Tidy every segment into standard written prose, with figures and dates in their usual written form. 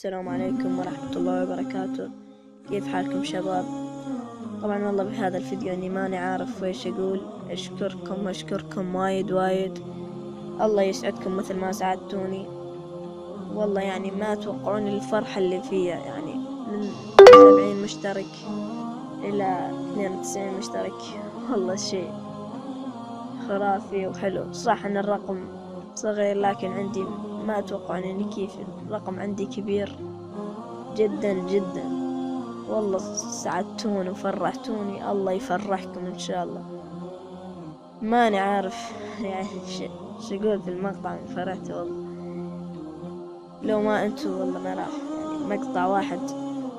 السلام عليكم ورحمة الله وبركاته. كيف حالكم شباب؟ طبعا والله بهذا الفيديو اني ماني عارف ويش اقول. اشكركم وايد. الله يسعدكم مثل ما ساعدتوني. والله يعني ما توقعون الفرحة اللي فيها، يعني من 70 مشترك الى 92 مشترك. والله شيء خرافي وحلو. صح ان الرقم صغير، لكن عندي ما اتوقع اني كيف الرقم عندي كبير جدا. والله سعدتوني وفرحتوني، الله يفرحكم ان شاء الله. ماني عارف يعني شو اقول في المقطع من فرحتي والله. لو ما انتو والله ما راح، يعني مقطع واحد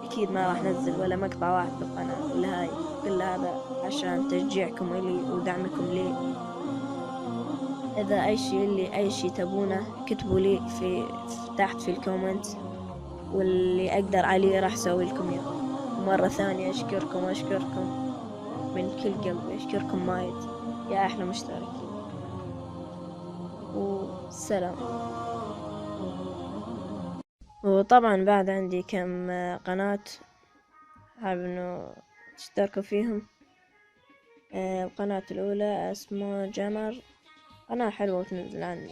اكيد ما راح نزل ولا مقطع واحد بالقناة ولا هاي. كل هذا عشان تشجيعكم الي ودعمكم لي. اذا اي شي تبونه كتبوا لي في تحت في الكومنت، واللي اقدر عليه راح اسوي لكم اياه. مرة ثانية اشكركم من كل قلبي، اشكركم وايد يا احلى مشتركين، والسلام. وطبعا بعد عندي كم قناة حابب انه تشتركوا فيهم. القناة الاولى اسمه جمر، قناة حلوة وتنزل عن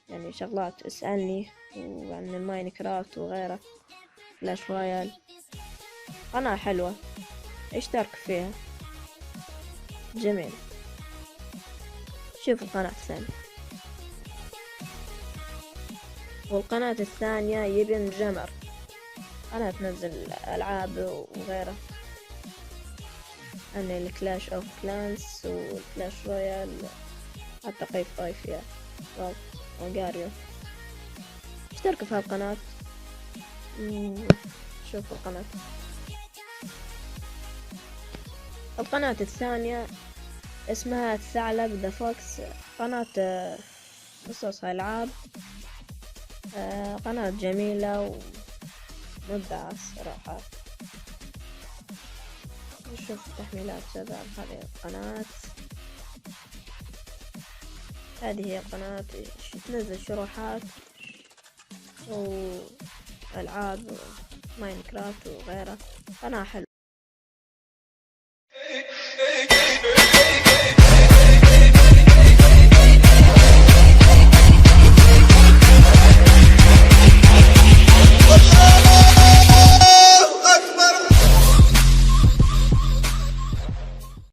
يعني شغلات اسألني وعن الماينكرافت وغيره، فلاش رويال. قناة حلوة اشترك فيها، جميل. شوف القناة الثانية. والقناة الثانية يبن جمر، قناة تنزل ألعاب وغيره عن الكلاش اوف كلانس والكلاش رويال، حتى قيف فيها وقاريو. اشتركوا في هالقناة. شوفوا القناة الثانية اسمها الثعلب ذا فوكس، قناة قصص ألعاب. قناة جميلة ومبدعة الصراحة. نشوف تحميلات شباب هذه القناة. هذه هي القناة، تنزل شروحات وألعاب ماينكرافت وغيره. قناة حلوة.